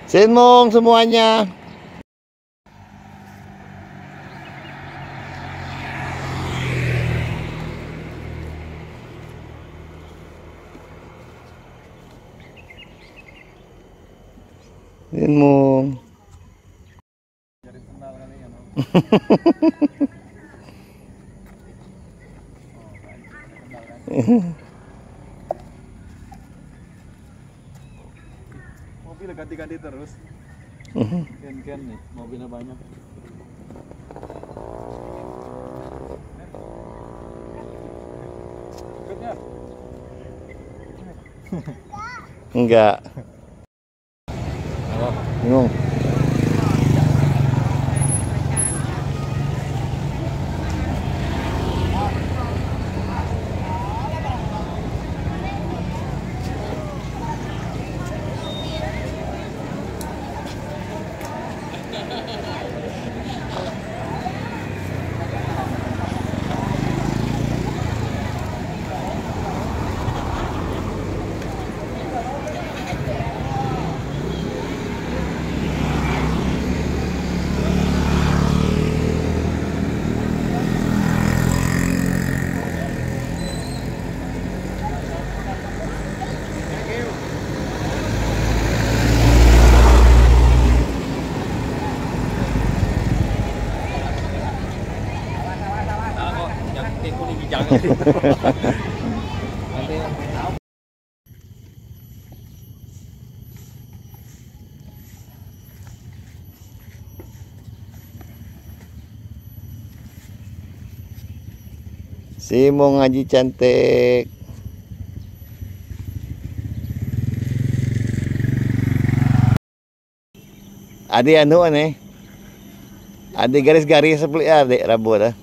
Sinmong semuanya. Sinmong. Mobil ganti-ganti terus. Ken nih, mobilnya banyak. Ikutnya? Enggak. Bingung. Simong Haji cantik. Adi anu aneh. Adi garis-garis seperti adik rambut dah.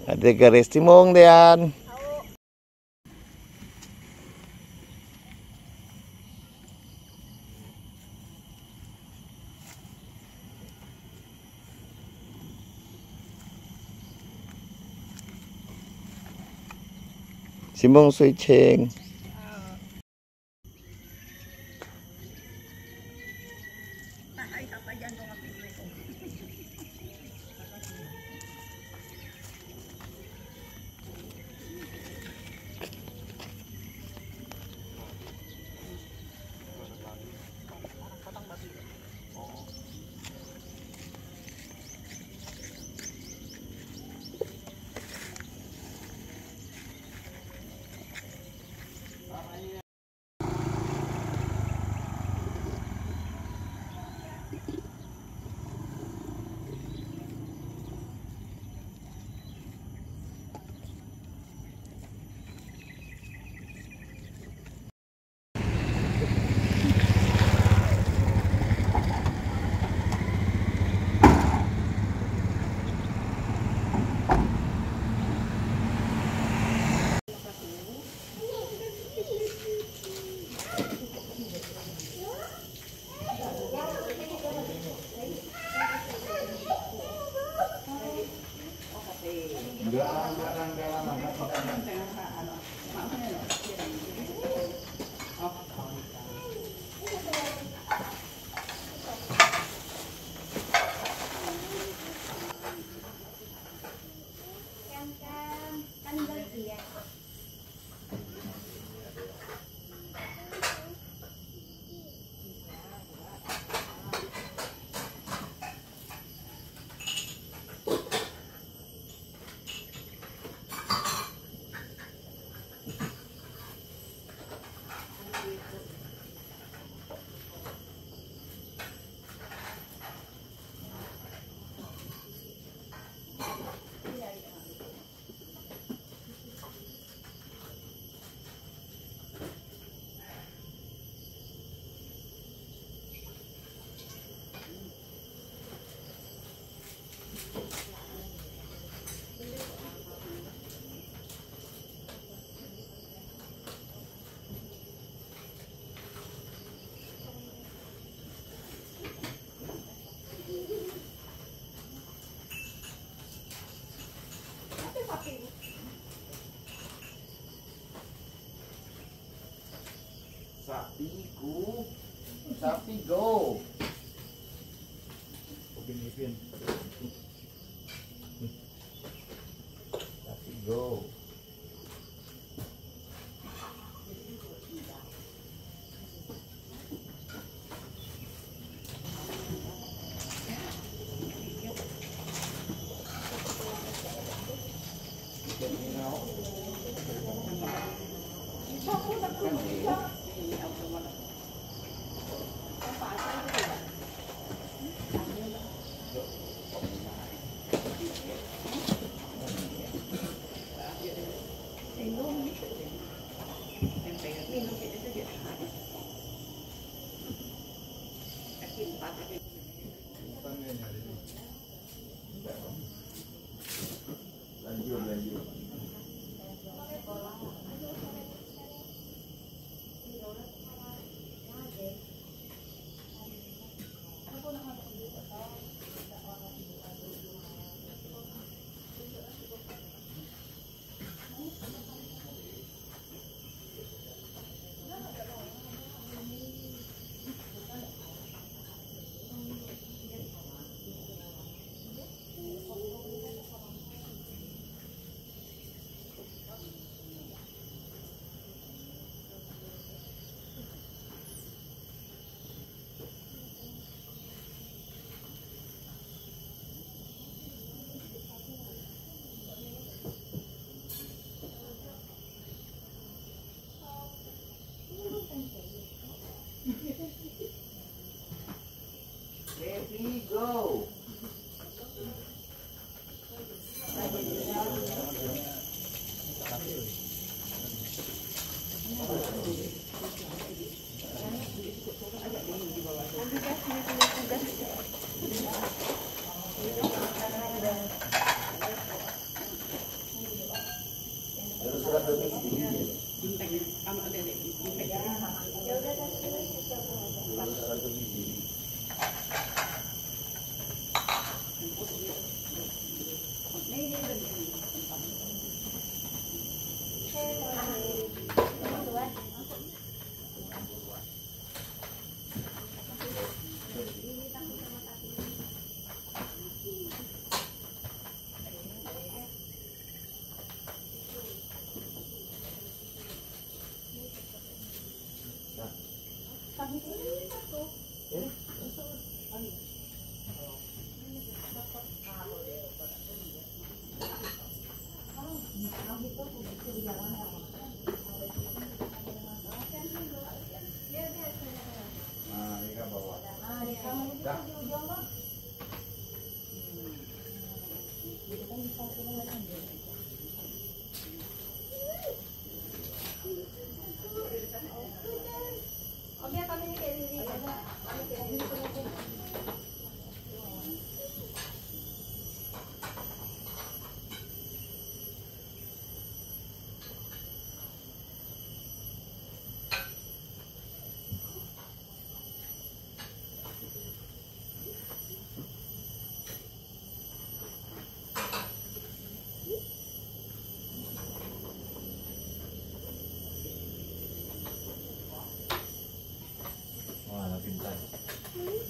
Ada garis timung Dian. Simong switching. Sapiku. Sapi go. Upin-ipin. Sapi go. Lanjut. Baby go.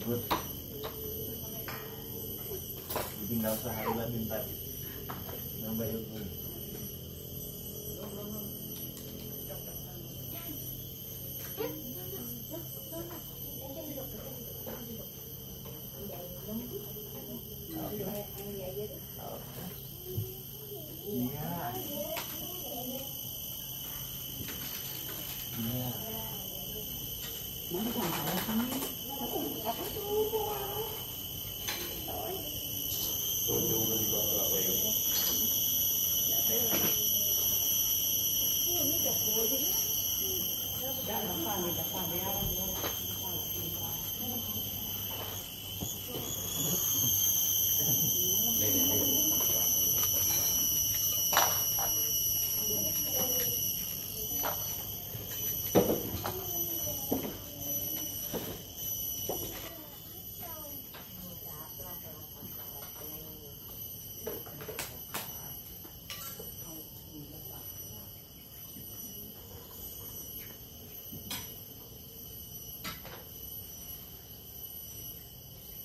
Good. Tinggal sehari lah minta nambah ilmu.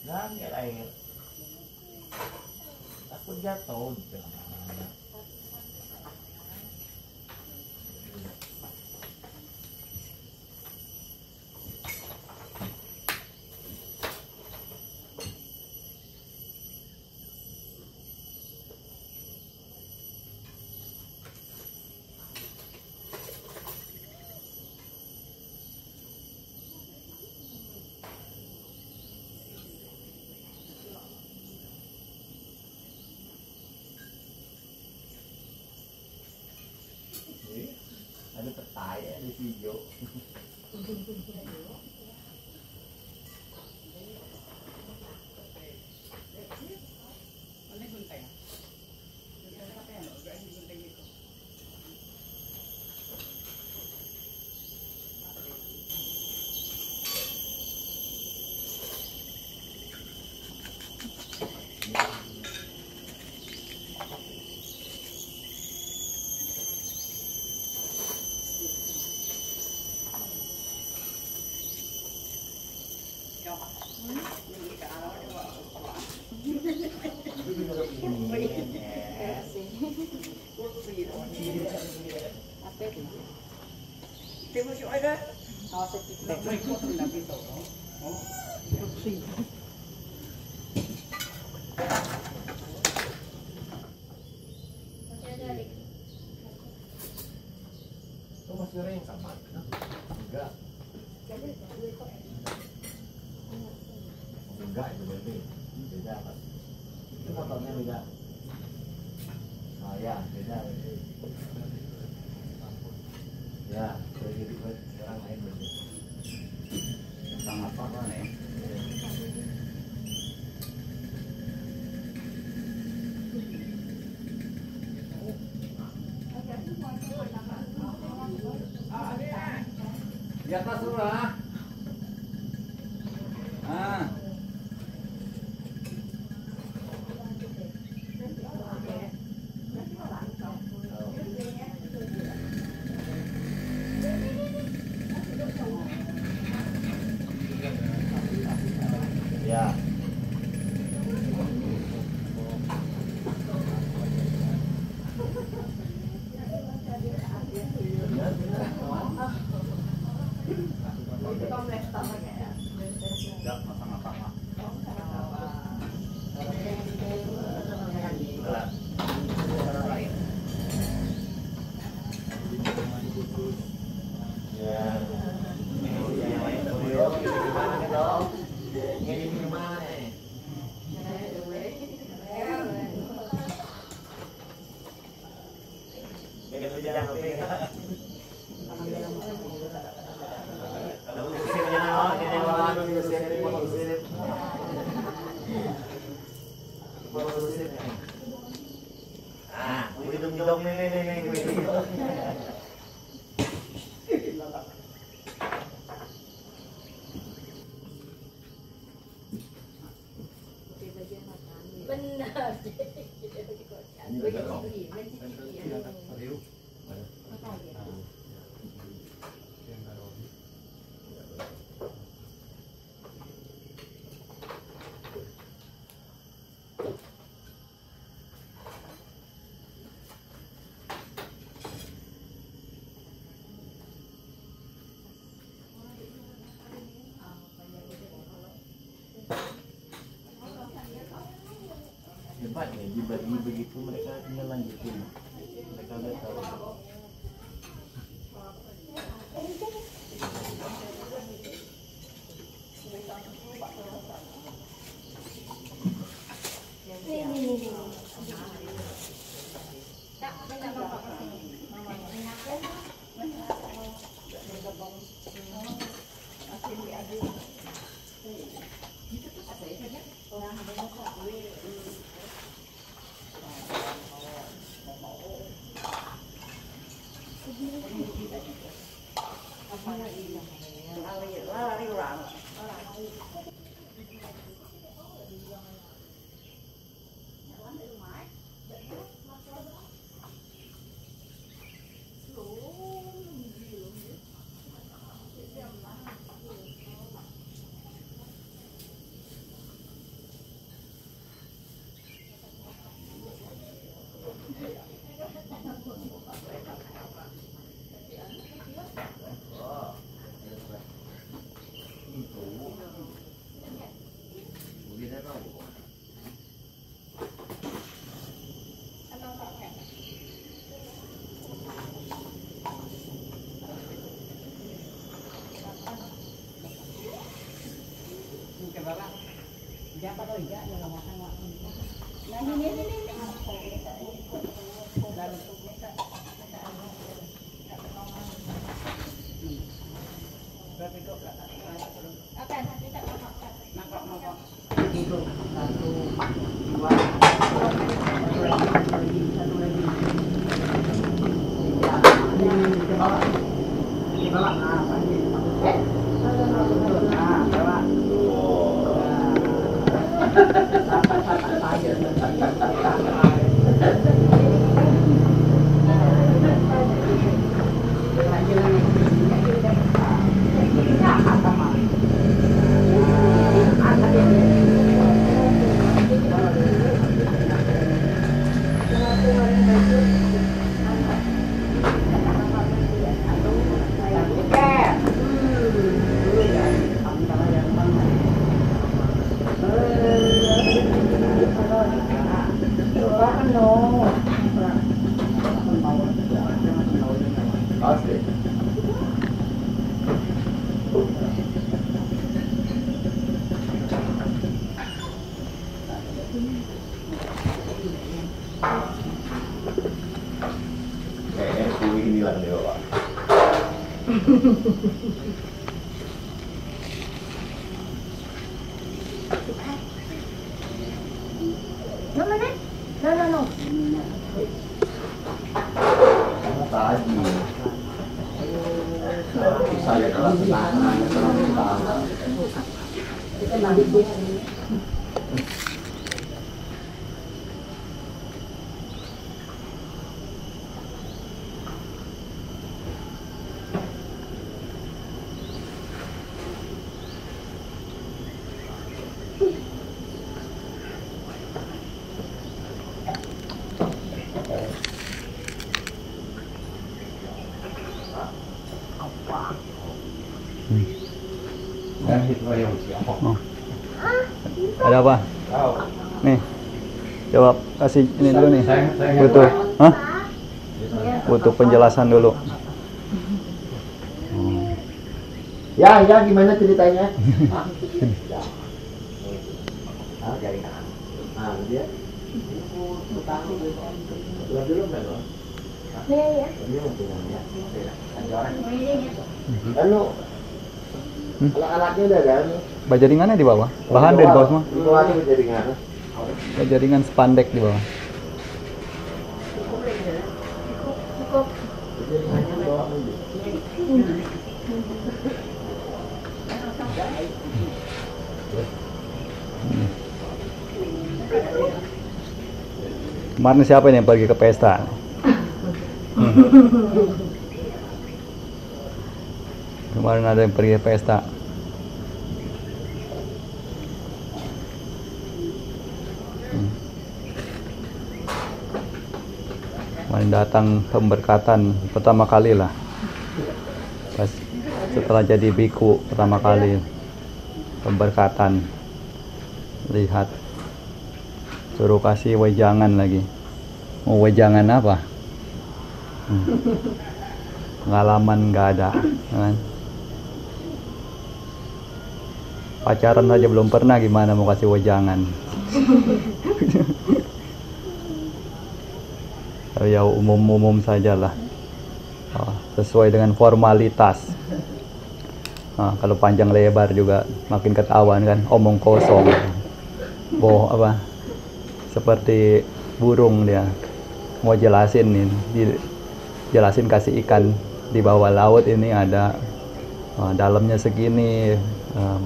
Ngambil air. Aku jatuh. Ada petai ya di hijau. Itu masih yang sama? Enggak. Enggak itu berarti beda apa? Itu motornya beda. Oh ya beda. Ya jadi orang lain berarti. Tentang apa nih? Di atas surah. Ah. Ya. Enggak masalah. Hebat ya, dibagi begitu mereka tinggal lanjutin. Mereka udah tahu. Asli. Ini lah nih Bapak. No. Tadi. Saya kalau tenang, Oh. Ada apa? Nih, jawab, kasih ini dulu nih. Butuh, hah? Butuh penjelasan dulu. Ya, gimana ceritanya? Jaringan. Nah, dia. Dulu enggak loh. Iya. Dia punya Anu, alat-alatnya udah ada anu. Bajaringannya di bawah. Bahan dari bawah semua. Di bawah itu jaringan. Jaringan spandek di bawah. Cukup. Jaringannya di bawah aja. Kemarin siapa ini yang pergi ke pesta? Kemarin ada yang pergi ke pesta. Kemarin datang pemberkatan pertama kali lah. Pas setelah jadi biku pertama kali pemberkatan. Lihat, suruh kasih wejangan lagi. Mau wejangan apa? Pengalaman nggak ada, kan? Pacaran aja belum pernah, gimana mau kasih wejangan? Ya umum-umum sajalah, sesuai dengan formalitas. Nah, kalau panjang lebar juga makin ketahuan kan, omong kosong. Boh apa? Seperti burung dia mau jelasin nih, jelasin kasih ikan di bawah laut ini ada dalamnya segini,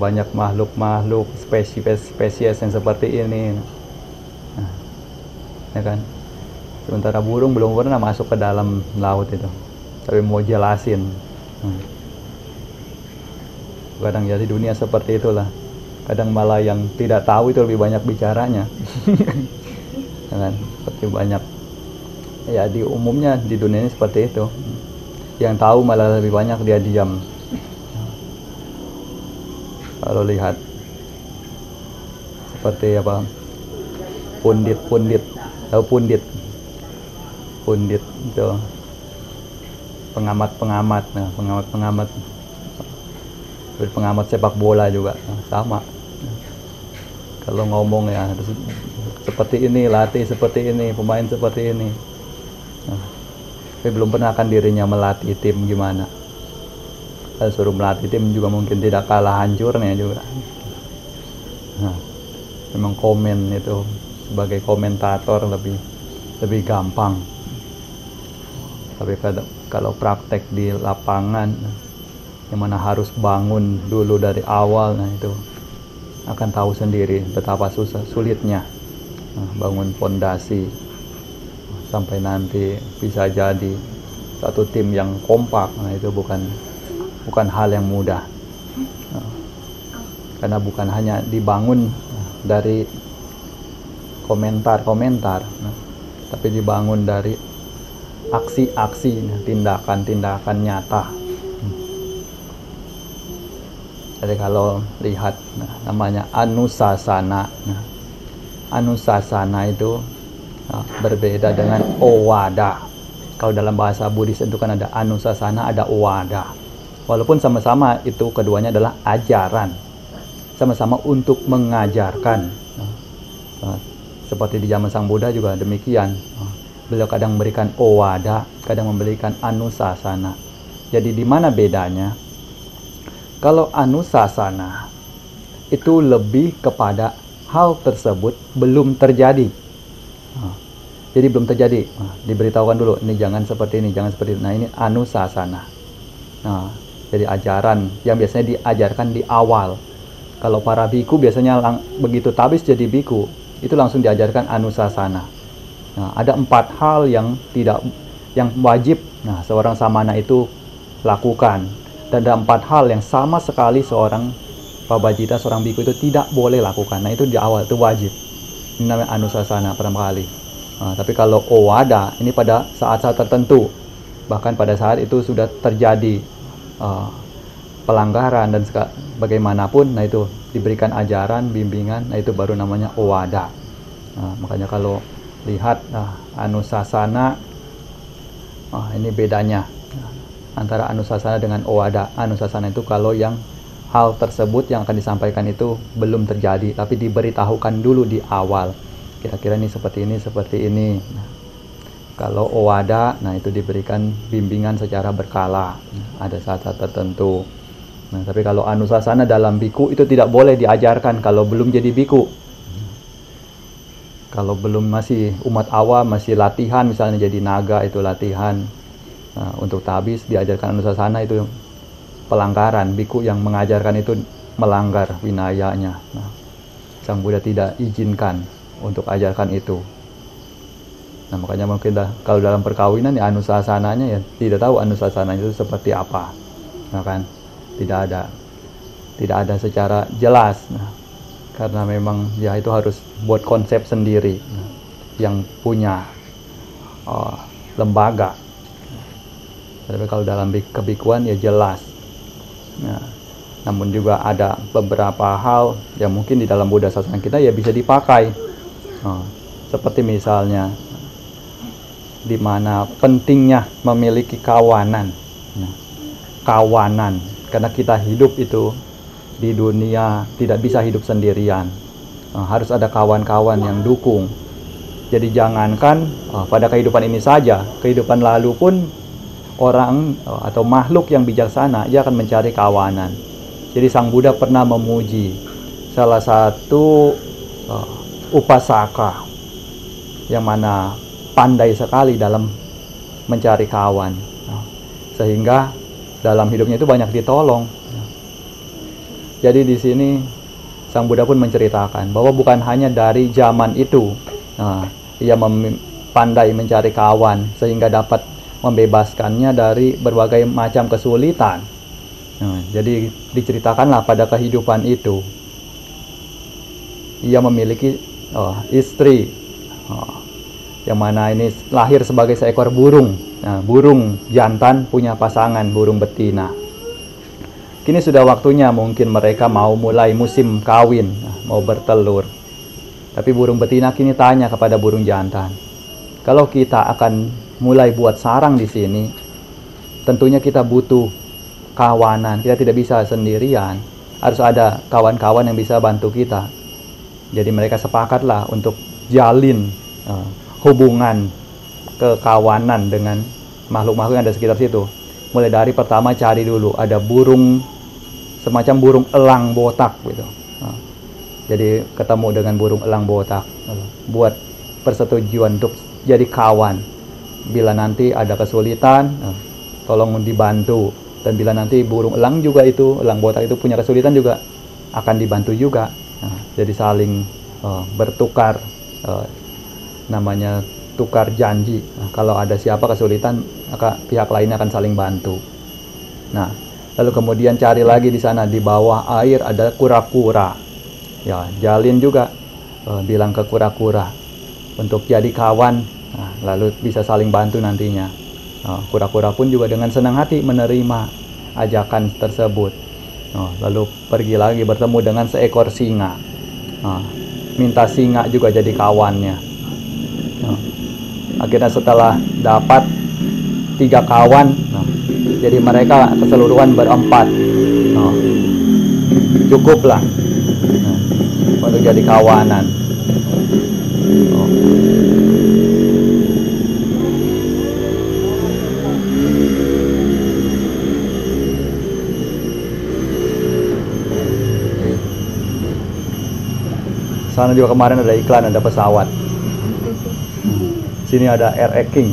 banyak makhluk-makhluk spesies yang seperti ini, ya kan? Sementara burung belum pernah masuk ke dalam laut itu, tapi mau jelasin. Kadang jadi dunia seperti itulah. Kadang malah yang tidak tahu itu lebih banyak bicaranya. Kan? Seperti banyak, ya di umumnya di dunia ini seperti itu. Yang tahu malah lebih banyak dia diam. Kalau lihat seperti apa, pundit, tahu pundit itu pengamat, nah pengamat sepak bola juga sama. Kalau ngomong ya harus seperti ini, latih seperti ini, pemain seperti ini. Nah, tapi belum pernah kan dirinya melatih tim gimana. Kalau suruh melatih tim juga mungkin tidak kalah hancurnya juga. Nah, memang komen itu sebagai komentator lebih gampang. Tapi kalau praktek di lapangan yang mana harus bangun dulu dari awal, nah itu akan tahu sendiri betapa sulitnya bangun fondasi sampai nanti bisa jadi satu tim yang kompak. Nah itu bukan hal yang mudah, karena bukan hanya dibangun dari komentar-komentar, tapi dibangun dari aksi-aksi, tindakan-tindakan nyata. Jadi kalau lihat namanya Anusasana. Anusasana itu berbeda dengan Owada. Kalau dalam bahasa Buddhis itu kan ada Anusasana, ada Owada. Walaupun sama-sama itu keduanya adalah ajaran, sama-sama untuk mengajarkan. Seperti di zaman Sang Buddha juga demikian. Beliau kadang memberikan Owada, kadang memberikan Anusasana. Jadi di mana bedanya? Kalau Anusasana itu lebih kepada hal tersebut belum terjadi. Jadi belum terjadi, diberitahukan dulu, ini jangan seperti ini, jangan seperti ini. Nah ini Anusasana. Jadi ajaran yang biasanya diajarkan di awal. Kalau para biku biasanya begitu tabis jadi biku, itu langsung diajarkan Anusasana. Ada 4 hal yang wajib seorang samana itu lakukan. Dan ada 4 hal yang sama sekali seorang pabajita, seorang biku itu tidak boleh lakukan. Nah itu di awal, itu wajib. Ini namanya Anusasana pertama kali. Tapi kalau Owada, ini pada saat-saat tertentu. Bahkan pada saat itu sudah terjadi pelanggaran dan bagaimanapun, nah itu diberikan ajaran, bimbingan, nah itu baru namanya Owada. Makanya kalau lihat Anusasana, ini bedanya antara Anusasana dengan Owada. Anusasana itu kalau yang hal tersebut yang akan disampaikan itu belum terjadi, tapi diberitahukan dulu di awal. Kira-kira ini seperti ini, seperti ini. Kalau Owada, nah itu diberikan bimbingan secara berkala. Ada saat-saat tertentu. Nah, tapi kalau Anusasana dalam biku itu tidak boleh diajarkan kalau belum jadi biku. Kalau belum masih umat awam, masih latihan, misalnya jadi naga itu latihan. Nah, untuk tabis diajarkan Anusasana itu pelanggaran. Biku yang mengajarkan itu melanggar winayanya. Nah, Sang Buddha tidak izinkan untuk ajarkan itu. Nah, makanya mungkin kalau dalam perkawinan ya Anusasananya ya tidak tahu Anusasana itu seperti apa. Nah, kan tidak ada secara jelas. Nah, karena memang ya itu harus buat konsep sendiri yang punya lembaga. Tapi kalau dalam kebikuan ya jelas. Nah, namun juga ada beberapa hal yang mungkin di dalam Buddha Sasana kita ya bisa dipakai. Seperti misalnya di mana pentingnya memiliki kawanan. Kawanan, karena kita hidup itu di dunia tidak bisa hidup sendirian. Harus ada kawan-kawan yang dukung. Jadi jangankan pada kehidupan ini saja, kehidupan lalu pun orang atau makhluk yang bijaksana, ia akan mencari kawanan. Jadi Sang Buddha pernah memuji salah satu upasaka yang mana pandai sekali dalam mencari kawan, sehingga dalam hidupnya itu banyak ditolong. Jadi di sini Sang Buddha pun menceritakan bahwa bukan hanya dari zaman itu ia pandai mencari kawan sehingga dapat membebaskannya dari berbagai macam kesulitan. Jadi diceritakanlah pada kehidupan itu ia memiliki istri yang mana ini lahir sebagai seekor burung. Burung jantan punya pasangan burung betina. Kini sudah waktunya mungkin mereka mau mulai musim kawin, mau bertelur. Tapi burung betina kini tanya kepada burung jantan, kalau kita akan mulai buat sarang di sini, tentunya kita butuh kawanan. Kita tidak bisa sendirian, harus ada kawan-kawan yang bisa bantu kita. Jadi mereka sepakatlah untuk jalin hubungan kekawanan dengan makhluk-makhluk yang ada sekitar situ. Mulai dari pertama cari dulu ada burung, semacam burung elang botak gitu. Jadi ketemu dengan burung elang botak, buat persetujuan untuk jadi kawan. Bila nanti ada kesulitan, tolong dibantu. Dan bila nanti burung elang juga itu, elang botak itu punya kesulitan juga, akan dibantu juga. Jadi saling bertukar, namanya tukar janji. Kalau ada siapa kesulitan, maka pihak lainnya akan saling bantu. Nah, lalu kemudian cari lagi di sana, di bawah air ada kura-kura. Ya, jalin juga, bilang ke kura-kura untuk jadi kawan. Lalu bisa saling bantu nantinya. Kura-kura pun juga dengan senang hati menerima ajakan tersebut. Lalu pergi lagi bertemu dengan seekor singa. Minta singa juga jadi kawannya. Akhirnya setelah dapat 3 kawan, jadi mereka keseluruhan berempat. Cukuplah untuk jadi kawanan. Sana juga kemarin ada iklan, ada pesawat. Sini ada Air King.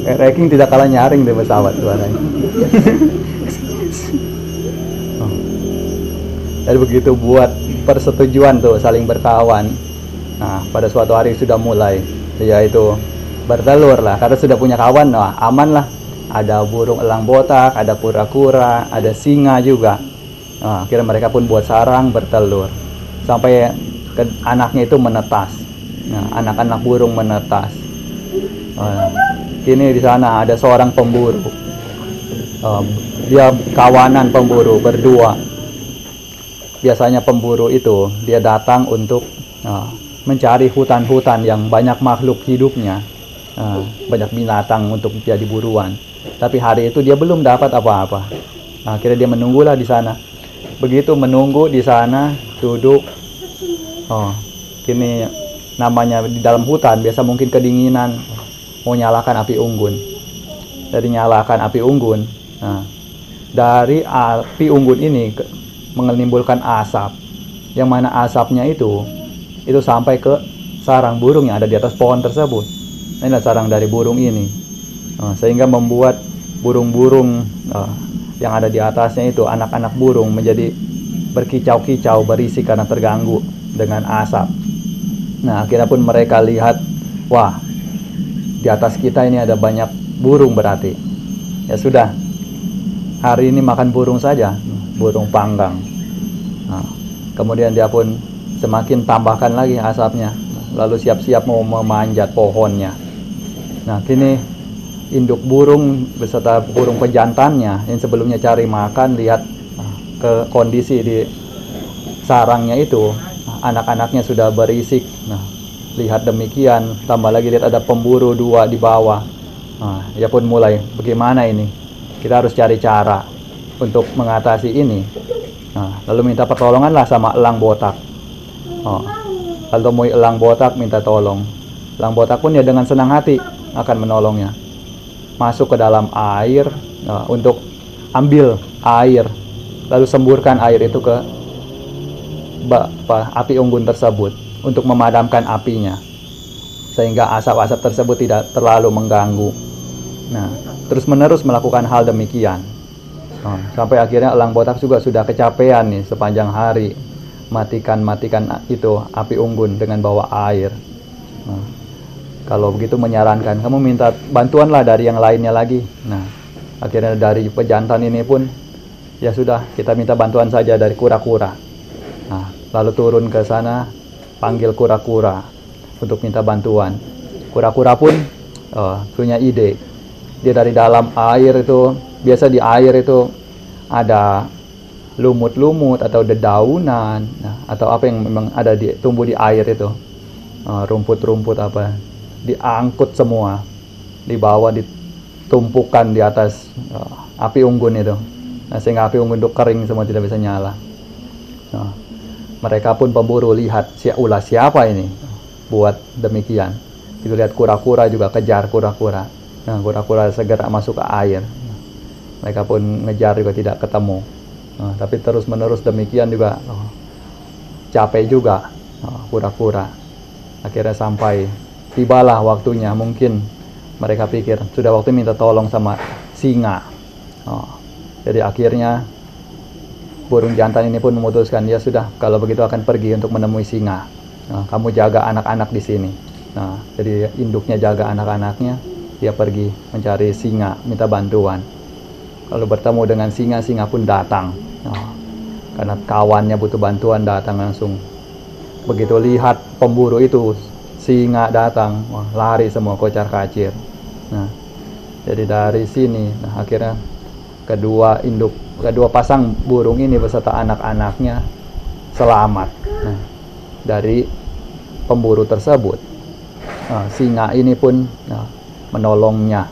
Air King tidak kalah nyaring dari pesawat suaranya. Jadi begitu buat persetujuan tuh saling berkawan. Nah, pada suatu hari sudah mulai, yaitu bertelur lah. Karena sudah punya kawan, nah aman lah. Ada burung elang botak, ada kura-kura, ada singa juga. Nah, akhirnya mereka pun buat sarang bertelur. Sampai anaknya itu menetas. Nah, anak-anak burung menetas. Kini di sana ada seorang pemburu. Dia kawanan pemburu berdua. Biasanya pemburu itu dia datang untuk mencari hutan-hutan yang banyak makhluk hidupnya, banyak binatang untuk jadi buruan. Tapi hari itu dia belum dapat apa-apa. Nah, akhirnya dia menunggulah di sana. Begitu menunggu di sana, duduk. Kini namanya di dalam hutan biasa mungkin kedinginan, mau nyalakan api unggun. Jadi nyalakan api unggun. Nah, dari api unggun ini menimbulkan asap, yang mana asapnya itu sampai ke sarang burung yang ada di atas pohon tersebut. Inilah sarang dari burung ini, sehingga membuat burung-burung yang ada di atasnya itu, anak-anak burung menjadi berkicau-kicau, berisik karena terganggu dengan asap. Nah, akhirnya pun mereka lihat, wah, di atas kita ini ada banyak burung berarti. Ya sudah, hari ini makan burung saja, burung panggang. Nah, kemudian dia pun semakin tambahkan lagi asapnya, lalu siap-siap mau memanjat pohonnya. Nah, kini induk burung beserta burung pejantannya yang sebelumnya cari makan, lihat ke kondisi di sarangnya itu, anak-anaknya sudah berisik. Nah, lihat demikian, tambah lagi lihat ada pemburu 2 di bawah. Nah, dia pun mulai, bagaimana ini? Kita harus cari cara untuk mengatasi ini. Nah, lalu minta pertolongan lah sama elang botak. Lalu temui elang botak, minta tolong. Elang botak pun ya dengan senang hati akan menolongnya. Masuk ke dalam air untuk ambil air, lalu semburkan air itu ke api unggun tersebut untuk memadamkan apinya, sehingga asap-asap tersebut tidak terlalu mengganggu. Nah, terus-menerus melakukan hal demikian. Sampai akhirnya elang botak juga sudah kecapean nih sepanjang hari matikan itu api unggun dengan bawa air. Kalau begitu menyarankan kamu minta bantuan lah dari yang lainnya lagi. Nah, akhirnya dari pejantan ini pun ya sudah, kita minta bantuan saja dari kura-kura. Nah, lalu turun ke sana, panggil kura-kura untuk minta bantuan. Kura-kura pun punya ide. Dia dari dalam air itu, biasa di air itu ada lumut-lumut atau dedaunan, atau apa yang memang ada tumbuh di air itu, rumput-rumput apa, diangkut semua, dibawa, ditumpukan di atas api unggun itu. Nah, sehingga api unggun itu kering semua, tidak bisa nyala. Nah, mereka pun pemburu lihat ulah siapa ini buat demikian. Itu lihat kura-kura juga kejar kura-kura. Nah, kura-kura segera masuk ke air. Mereka pun ngejar juga tidak ketemu. Nah, tapi terus-menerus demikian juga capek juga kura-kura. Akhirnya sampai tibalah waktunya, mungkin mereka pikir sudah waktu minta tolong sama singa. Jadi akhirnya burung jantan ini pun memutuskan, ya sudah kalau begitu akan pergi untuk menemui singa. Kamu jaga anak-anak di sini. Jadi induknya jaga anak-anaknya, dia pergi mencari singa, minta bantuan. Kalau bertemu dengan singa, singa pun datang. Karena kawannya butuh bantuan, datang langsung. Begitu lihat pemburu itu, singa datang, lari semua kocar-kacir. Jadi dari sini, akhirnya kedua pasang burung ini beserta anak-anaknya selamat dari pemburu tersebut. Singa ini pun menolongnya.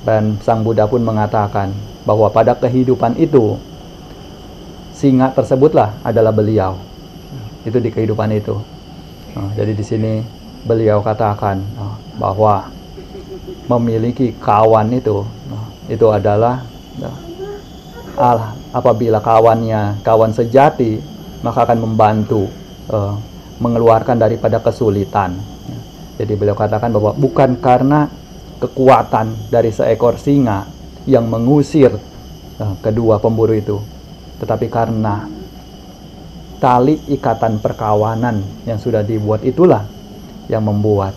Dan Sang Buddha pun mengatakan bahwa pada kehidupan itu singa tersebutlah adalah beliau. Itu di kehidupan itu. Jadi di sini beliau katakan bahwa memiliki kawan itu adalah apabila kawan sejati, maka akan membantu mengeluarkan daripada kesulitan. Jadi beliau katakan bahwa bukan karena kekuatan dari seekor singa yang mengusir kedua pemburu itu, tetapi karena tali ikatan perkawanan yang sudah dibuat itulah yang membuat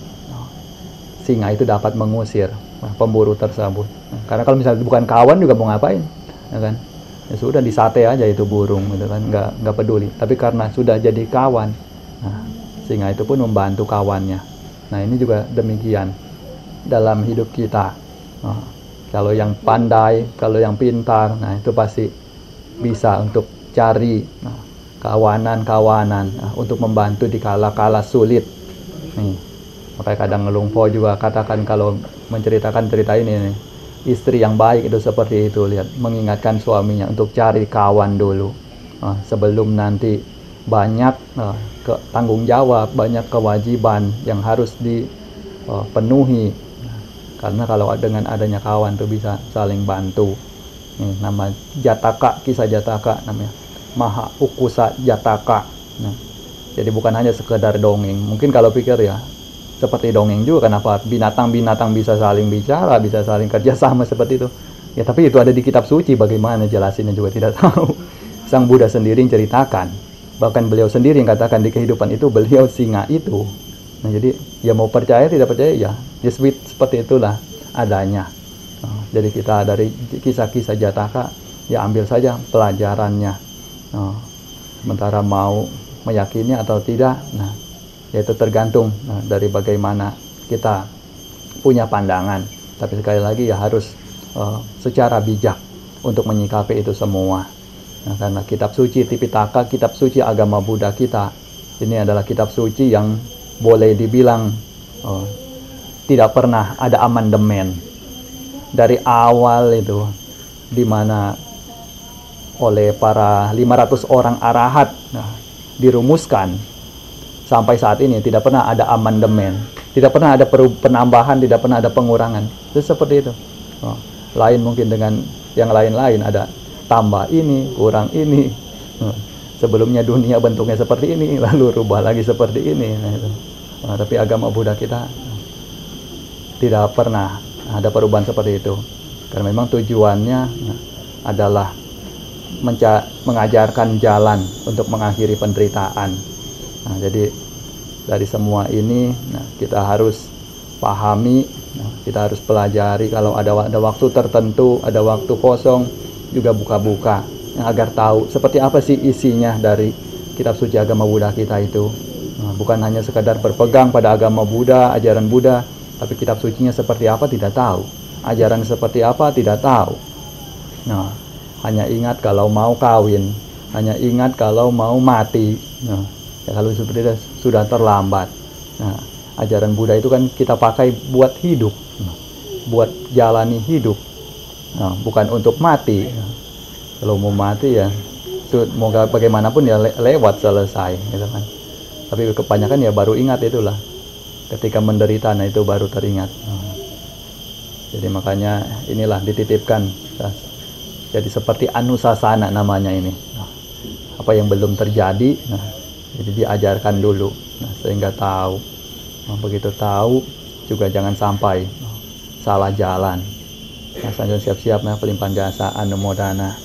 singa itu dapat mengusir pemburu tersebut. Karena kalau misalnya bukan kawan juga mau ngapain, ya kan? Ya sudah disate aja itu burung, gitu kan? Nggak peduli. Tapi karena sudah jadi kawan, singa itu pun membantu kawannya. Nah ini juga demikian dalam hidup kita. Kalau yang pandai, kalau yang pintar, nah itu pasti bisa untuk cari kawanan-kawanan untuk membantu di kala-kala sulit. Makanya kadang Ngelung Po juga katakan kalau menceritakan cerita ini, istri yang baik itu seperti itu, lihat, mengingatkan suaminya untuk cari kawan dulu sebelum nanti banyak tanggung jawab, banyak kewajiban yang harus dipenuhi. Karena kalau dengan adanya kawan tuh bisa saling bantu. Nama Jataka, kisah Jataka namanya, Maha Ukusa Jataka. Jadi bukan hanya sekedar dongeng. Mungkin kalau pikir ya seperti dongeng juga, kenapa binatang-binatang bisa saling bicara, bisa saling kerjasama seperti itu. Ya tapi itu ada di kitab suci, bagaimana jelasinnya juga tidak tahu. Sang Buddha sendiri ceritakan, bahkan beliau sendiri yang katakan di kehidupan itu beliau singa itu. Nah jadi ya mau percaya tidak percaya ya seperti itulah adanya. Jadi kita dari kisah-kisah Jataka ya ambil saja pelajarannya. Sementara mau meyakini atau tidak, nah yaitu tergantung dari bagaimana kita punya pandangan. Tapi sekali lagi ya harus secara bijak untuk menyikapi itu semua. Karena kitab suci Tipitaka, kitab suci agama Buddha kita, ini adalah kitab suci yang boleh dibilang tidak pernah ada amandemen. Dari awal itu, di mana oleh para 500 orang arahat dirumuskan, sampai saat ini tidak pernah ada amandemen, tidak pernah ada penambahan, tidak pernah ada pengurangan. Itu seperti itu. Lain mungkin dengan yang lain-lain, ada tambah ini, kurang ini. Sebelumnya dunia bentuknya seperti ini, lalu rubah lagi seperti ini. Tapi agama Buddha kita tidak pernah ada perubahan seperti itu. Karena memang tujuannya adalah mengajarkan jalan untuk mengakhiri penderitaan. Jadi dari semua ini kita harus pahami, kita harus pelajari. Kalau ada waktu tertentu, ada waktu kosong, juga buka-buka agar tahu seperti apa sih isinya dari kitab suci agama Buddha kita itu. Bukan hanya sekadar berpegang pada agama Buddha, ajaran Buddha, tapi kitab sucinya seperti apa tidak tahu, ajaran seperti apa tidak tahu. Hanya ingat kalau mau kawin, hanya ingat kalau mau mati. Ya kalau seperti itu sudah terlambat. Ajaran Buddha itu kan kita pakai buat hidup, buat jalani hidup, bukan untuk mati. Kalau mau mati ya itu moga bagaimanapun ya lewat selesai gitu kan. Tapi kebanyakan ya baru ingat itulah ketika menderita, nah itu baru teringat. Jadi makanya inilah dititipkan jadi seperti anusasana namanya ini. Apa yang belum terjadi, nah jadi diajarkan dulu, nah sehingga tahu. Nah, begitu tahu juga jangan sampai salah jalan. Nah, selanjutnya siap-siap nah pelimpahan jasa anumodana.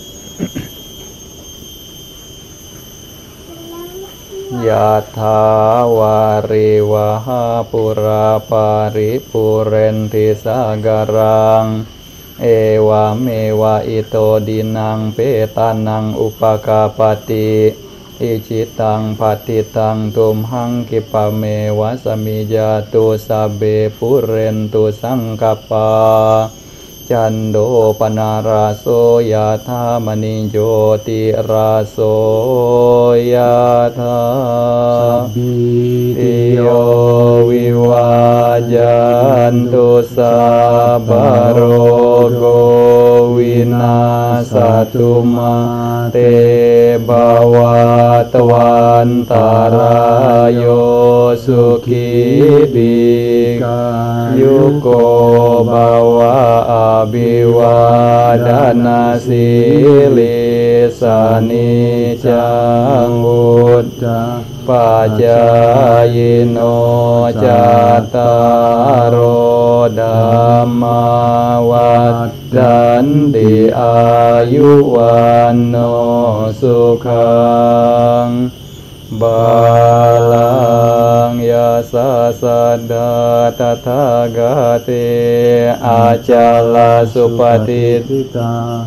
Yatha wariwaha pura paripurenti sagarang ewa mewa ito dinang petanang upakapati icitang patitang tumhang kipamewa samijatu sabe purentu sangkapa cando panaraso yatha manijoti raso yatha sabitiyo viwajantu sabarogo winasatuma te bawatwantarayo sukibika yuko bawa abiwadana silisani cangudda pajayino cataro dhammawat dan di ayuwano sukhang balang yasa sada tathagate acala supatita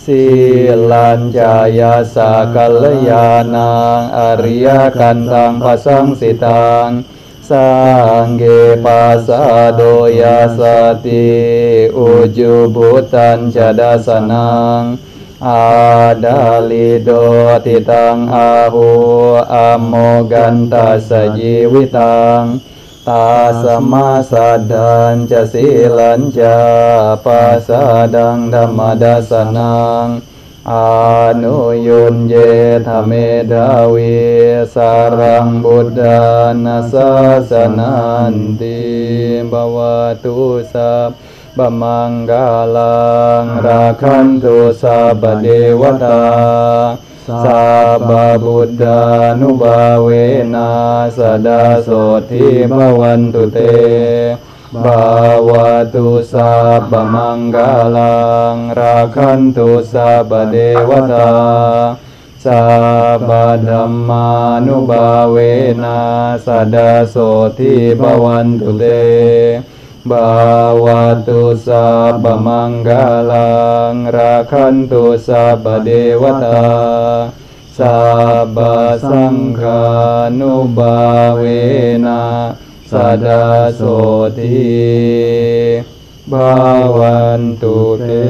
silan jaya sakalyanang arya kantang pasang sitang sangge pasado yasati ujubutan cadasanang adalido titang ahu amoganta sajiwitang tasamasadan casilan ca pasadang dhammadasanang anuyunje thamedawi sarang buddha nasasananti bawatu sab bamanggalang rakantu sabadewata sabba buddha nubawena sadasoti bawantu te bawatu sabba manggalang rakantu sabba dewata sabba dhamma nubawena sadasoti bawantu te bawatu sabba manggalang rakantu sabba dewata sabba sangha nubawena sadasoti bawantu te.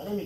Ini